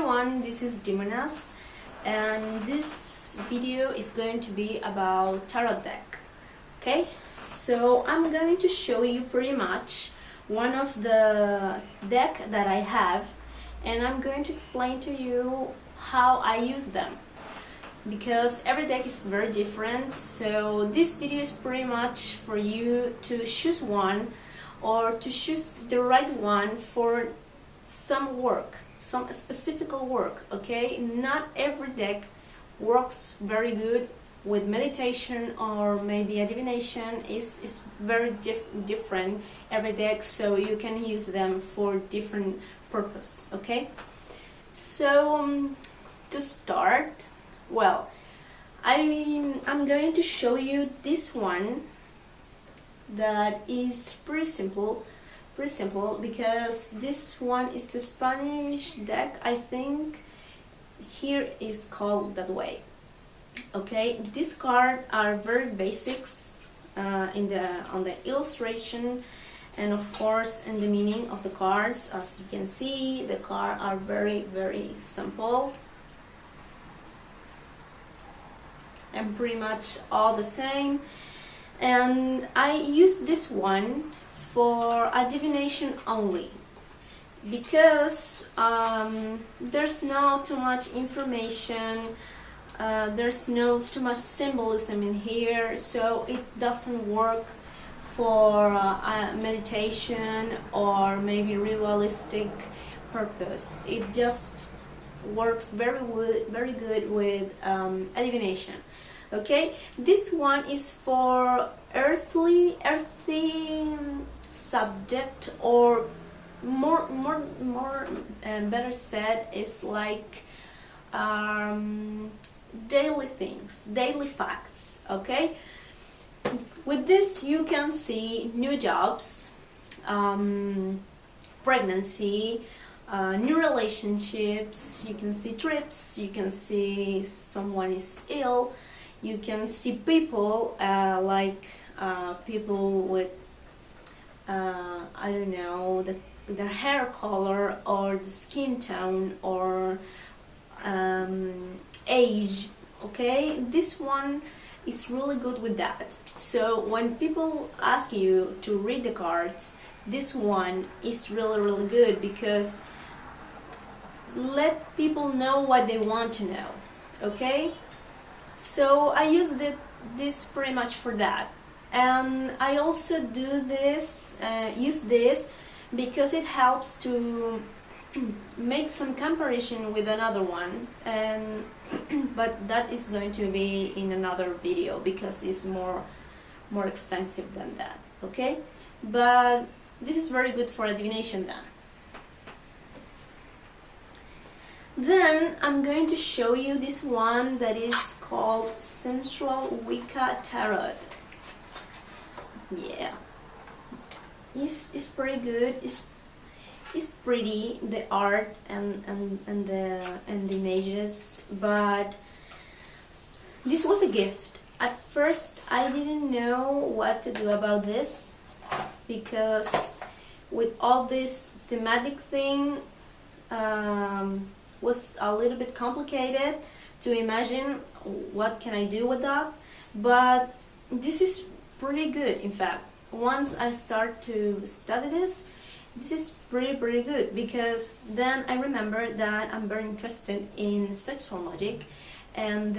everyone, this is Dimanas, and this video is going to be about tarot deck. Okay, so I'm going to show you pretty much one of the deck that I have, and I'm going to explain to you how I use them, because every deck is very different. So this video is pretty much for you to choose one, or to choose the right one for some work, some specific work. Okay, not every deck works very good with meditation or maybe a divination. Is very different every deck, so you can use them for different purpose. Okay, so to start, well, I'm going to show you this one that is pretty simple, because this one is the Spanish deck. I think here is called that way. Okay, these cards are very basics on the illustration, and of course in the meaning of the cards. As you can see, the cards are very simple and pretty much all the same. And I use this one for a divination only, because there's not too much information, there's no too much symbolism in here, so it doesn't work for a meditation or maybe ritualistic purpose. It just works very good with a divination. Okay, this one is for earthy subject, or more better said, is like daily things, daily facts. Okay, with this you can see new jobs, pregnancy, new relationships. You can see trips, you can see someone is ill, you can see people people with I don't know, their hair color or the skin tone or age. Okay, this one is really good with that. So when people ask you to read the cards, this one is really good, because let people know what they want to know. Okay, so I use this pretty much for that. And I also do this, use this because it helps to make some comparison with another one, and but that is going to be in another video, because it's more extensive than that. Okay, but this is very good for a divination then. Then I'm going to show you this one that is called Sensual Wicca Tarot. Yeah, it's pretty good. It's pretty, the art and the images, but this was a gift. At first I didn't know what to do about this, because with all this thematic thing was a little bit complicated to imagine what can I do with that. But this is pretty good. In fact, once I start to study this is pretty good, because then I remember that I'm very interested in sexual magic, and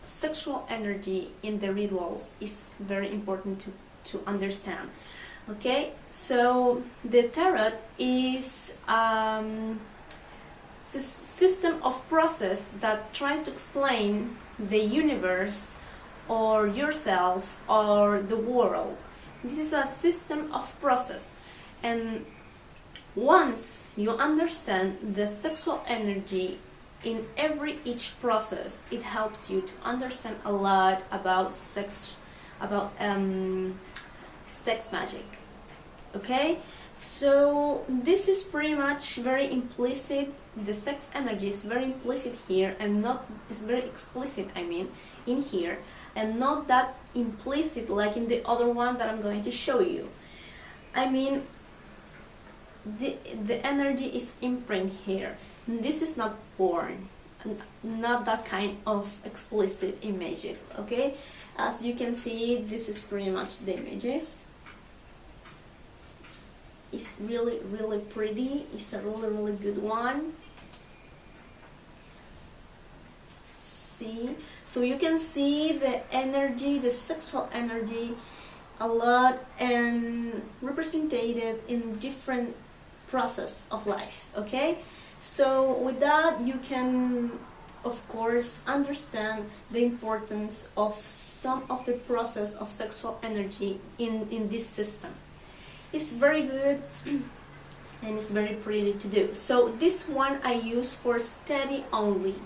sexual energy in the rituals is very important to understand. Okay, so the tarot is system of process that try to explain the universe or yourself or the world. This is a system of process, and once you understand the sexual energy in each process, it helps you to understand a lot about sex magic. Okay, so this is pretty much very implicit. The sex energy is very implicit here, and is very explicit, I mean, in here, and not that implicit like in the other one that I'm going to show you. I mean, the energy is imprint here. this is not porn, not that kind of explicit images, okay? As you can see, this is pretty much the images. It's really, really pretty. It's a really, really good one. See? So you can see the energy, the sexual energy, a lot, and represented in different process of life, okay? So with that, you can, of course, understand the importance of some of the process of sexual energy in this system. It's very good and it's very pretty to do. So this one I use for study only.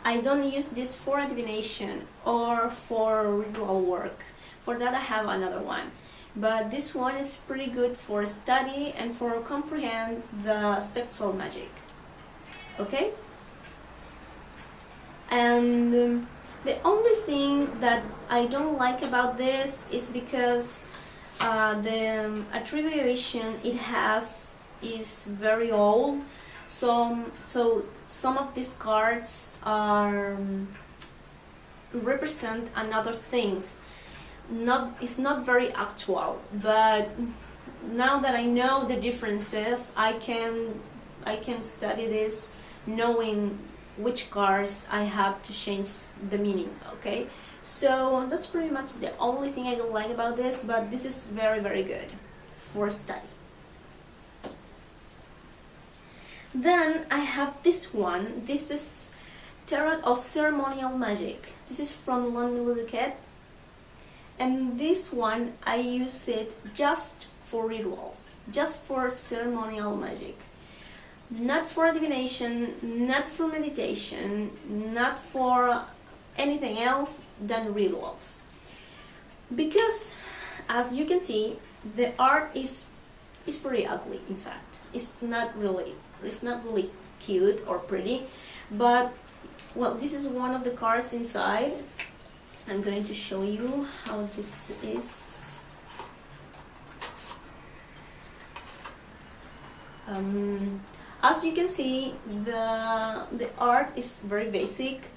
I don't use this for divination or for ritual work. For that I have another one. But this one is pretty good for study and for comprehend the sexual magic. Okay? And the only thing that I don't like about this is because the attribution it has is very old. So some of these cards are represent another things. It's not very actual, but now that I know the differences, I can study this knowing which cards I have to change the meaning, okay? So that's pretty much the only thing I don't like about this, but this is very, very good for study. Then I have this one. This is Tarot of Ceremonial Magic. This is from London, UK. And this one I use it just for rituals, just for ceremonial magic. Not for divination, not for meditation, not for anything else than rituals. Because, as you can see, the art is pretty ugly. In fact, it's not really cute or pretty. But well, this is one of the cards inside. I'm going to show you how this is. As you can see, the art is very basic,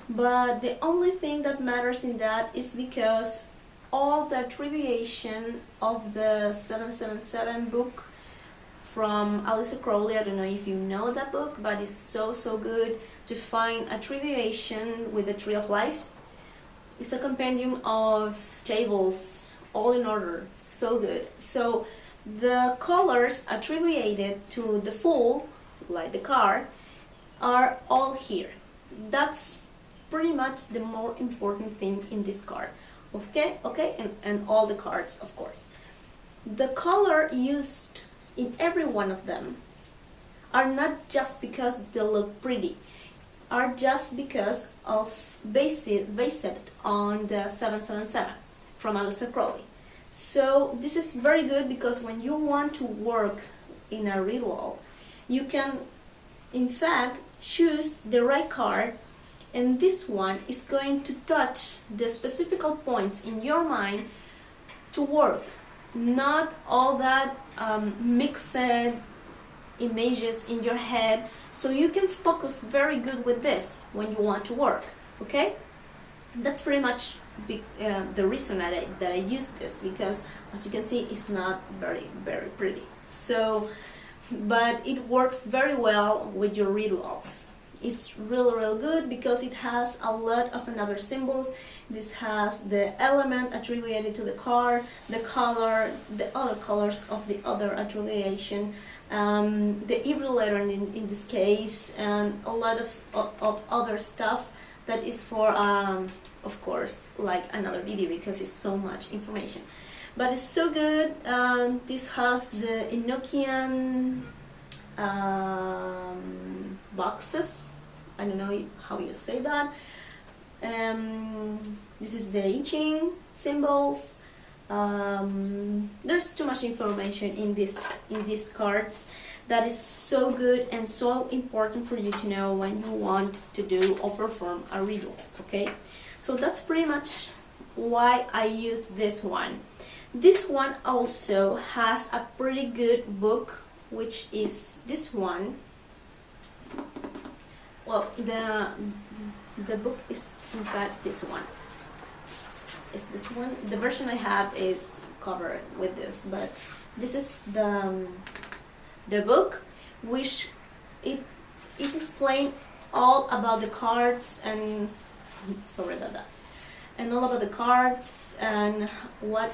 but the only thing that matters in that is because all the attribution of the 777 book from Alice Crowley, I don't know if you know that book, but it's so good to find attribution with the Tree of Life. It's a compendium of tables, all in order, so good. So the colors attributed to the Fool, like the card, are all here. That's pretty much the more important thing in this card. Okay, and all the cards, of course. The color used in every one of them are not just because they look pretty, are just because of based on the 777 from Aleister Crowley. So this is very good because when you want to work in a ritual, you can in fact choose the right card, and this one is going to touch the specific points in your mind to work, not all that mixed images in your head. So you can focus very good with this when you want to work. Okay, that's pretty much the reason that I use this, because as you can see, it's not very pretty. So, but it works very well with your rituals. It's really good because it has a lot of another symbols. This has the element attributed to the card, the color, the other colors of the other attribution, the Hebrew letter in this case, and a lot of other stuff that is for, of course, like another video because it's so much information. But it's so good. This has the Enochian boxes. I don't know how you say that. This is the I Ching symbols. There's too much information in these cards that is so good and so important for you to know when you want to do or perform a ritual. Okay, so that's pretty much why I use this one. This one also has a pretty good book, which is this one. Well, the book is in fact this one. It's this one. The version I have is covered with this, but this is the book, which it explains all about the cards and sorry about that, and all about the cards and what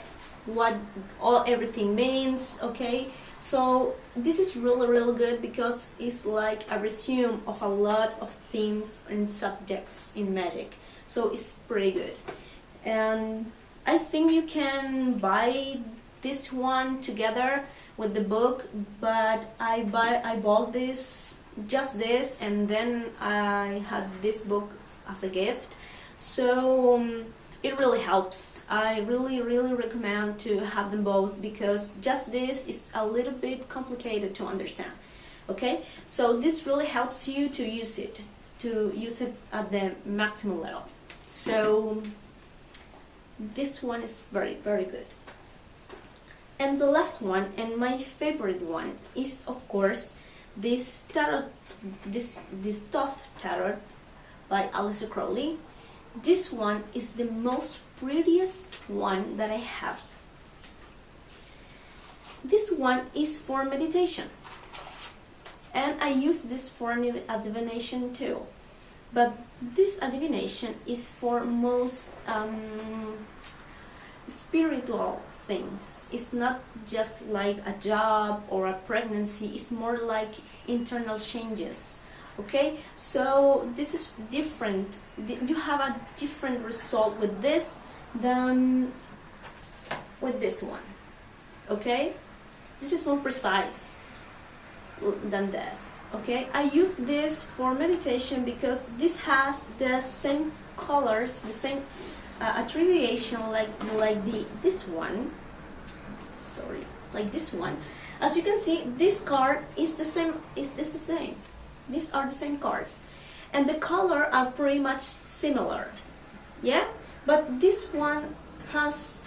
everything means. Okay, so this is really good because it's like a resume of a lot of themes and subjects in magic, so it's pretty good. And I think you can buy this one together with the book, but I bought this, just this, and then I had this book as a gift, so it really helps. I really recommend to have them both, because just this is a little bit complicated to understand. Okay, so this really helps you to use it at the maximum level. So this one is very good. And the last one, and my favorite one, is of course this tarot, this Thoth Tarot by Aleister Crowley. This one is the most prettiest one that I have. This one is for meditation, and I use this for a divination too. But this divination is for most spiritual things. It's not just like a job or a pregnancy, it's more like internal changes. Okay, so this is different. You have a different result with this than with this one. Okay, this is more precise than this. Okay, I use this for meditation because this has the same colors, the same attribution like this one. Sorry, like this one. As you can see, this card is the same. These are the same cards, and the color are pretty much similar. Yeah, but this one has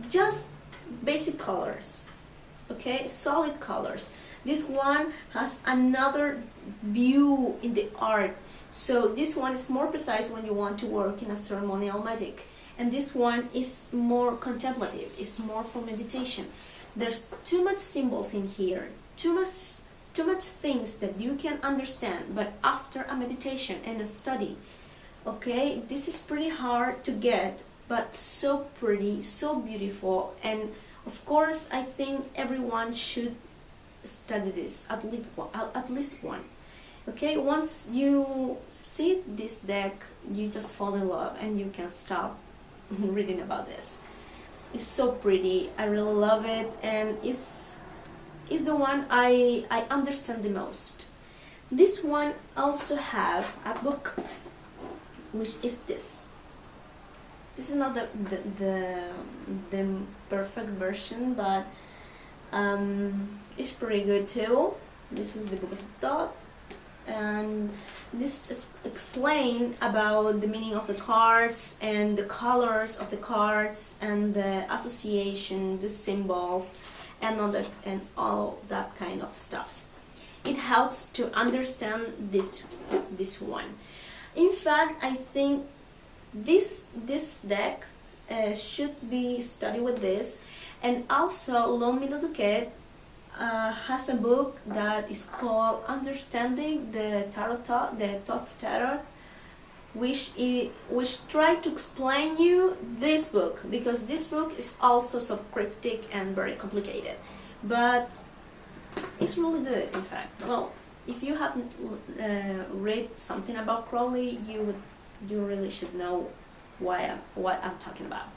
just basic colors. Okay, solid colors. This one has another view in the art, so this one is more precise when you want to work in a ceremonial magic, and this one is more contemplative. It's more for meditation. There's too much symbols in here, too much things that you can understand, but after a meditation and a study, okay, this is pretty hard to get, but so pretty, so beautiful. And of course, I think everyone should study this, at least one. Okay, once you see this deck, you just fall in love and you can't stop reading about this. It's so pretty. I really love it, and it's the one I understand the most. This one also have a book, which is this. This is not the perfect version, but it's pretty good too. This is the Book of Thoth, and this is explain about the meaning of the cards and the colors of the cards and the association, the symbols, and all that kind of stuff. It helps to understand this one. In fact, I think this deck should be studied with this. And also, L'Homme Duquette has a book that is called Understanding the Thoth Tarot, which try to explain you this book, because this book is also so cryptic and very complicated, but it's really good. In fact, well, if you haven't read something about Crowley, you really should know what I'm talking about.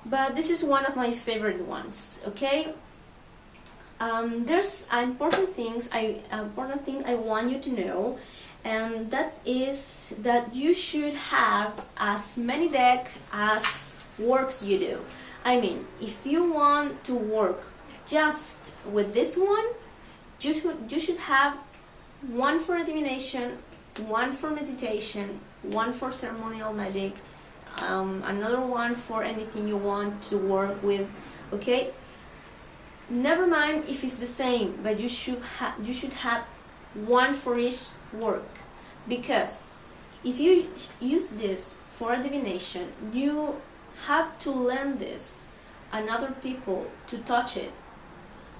But this is one of my favorite ones. Okay, there's an important thing I want you to know, and that is that you should have as many decks as works you do. I mean, if you want to work just with this one, you should have one for divination, one for meditation, one for ceremonial magic, another one for anything you want to work with. Okay, never mind if it's the same, but you should have one for each work, because if you use this for a divination, you have to lend this another people to touch it,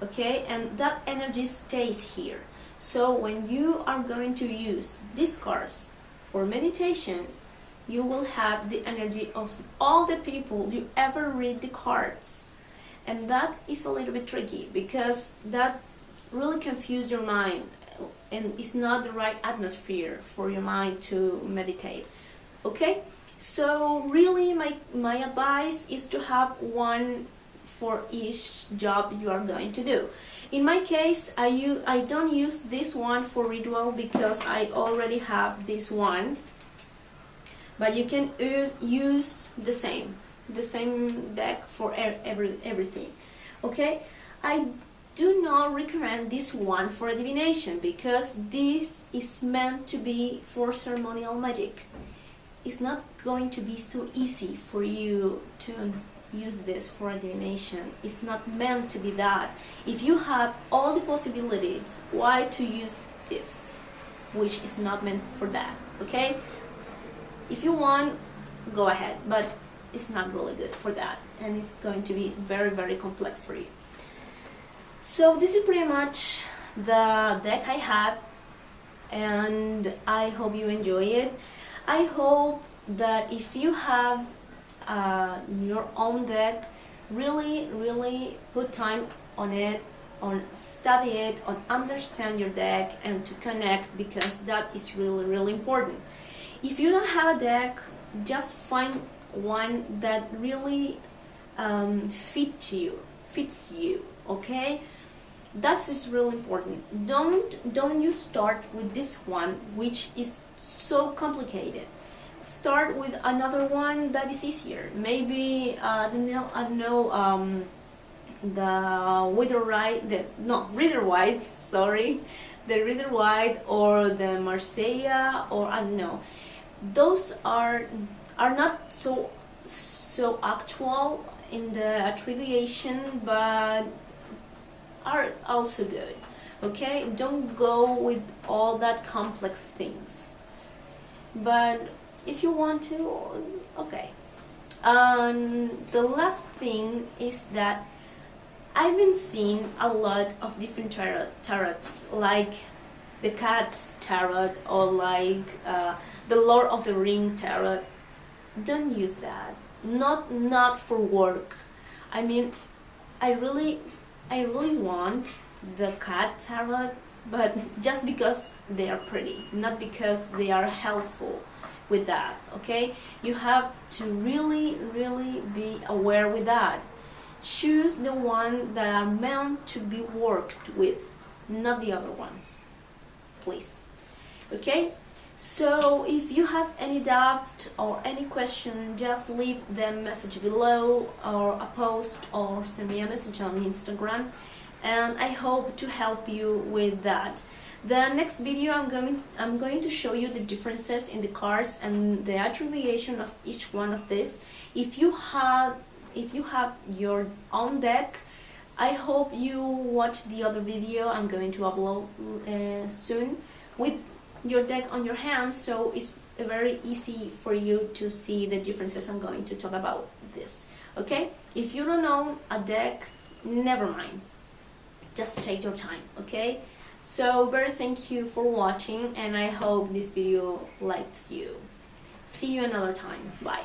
okay, and that energy stays here. So when you are going to use these cards for meditation, you will have the energy of all the people you ever read the cards, and that is a little bit tricky because that really confuses your mind and it's not the right atmosphere for your mind to meditate, okay? So really my advice is to have one for each job you are going to do. In my case, I don't use this one for ritual because I already have this one, but you can use the same deck for everything, okay? I do not recommend this one for a divination because this is meant to be for ceremonial magic. It's not going to be so easy for you to use this for a divination. It's not meant to be that. If you have all the possibilities, why to use this, which is not meant for that, okay? If you want, go ahead, but it's not really good for that, and it's going to be very, very complex for you. So this is pretty much the deck I have, and I hope you enjoy it. I hope that if you have your own deck, really put time on it, on study it, on understand your deck, and to connect, because that is really important. If you don't have a deck, just find one that really fits you, okay? That is really important. Don't you start with this one, which is so complicated. Start with another one that is easier. Maybe I don't know, the Reader White, sorry, the Reader White or the Marseilla, or I don't know. Those are not so actual in the attribution, but are also good, okay? Don't go with all that complex things, but if you want to, okay. The last thing is that I've been seeing a lot of different tarots, like the Cat's tarot or like the Lord of the Ring tarot. Don't use that. Not for work. I mean, I really want the Cat tarot, but just because they are pretty, not because they are helpful with that, okay? You have to really be aware with that. Choose the one that are meant to be worked with, not the other ones, please, okay? So if you have any doubt or any question, just leave the message below, or a post, or send me a message on Instagram, and I hope to help you with that. The next video I'm going to show you the differences in the cards and the attribution of each one of these. If you have your own deck, I hope you watch the other video I'm going to upload soon with your deck on your hands, so it's very easy for you to see the differences I'm going to talk about this, okay? If you don't know a deck, never mind, just take your time, okay? So very thank you for watching, and I hope this video likes you. See you another time. Bye.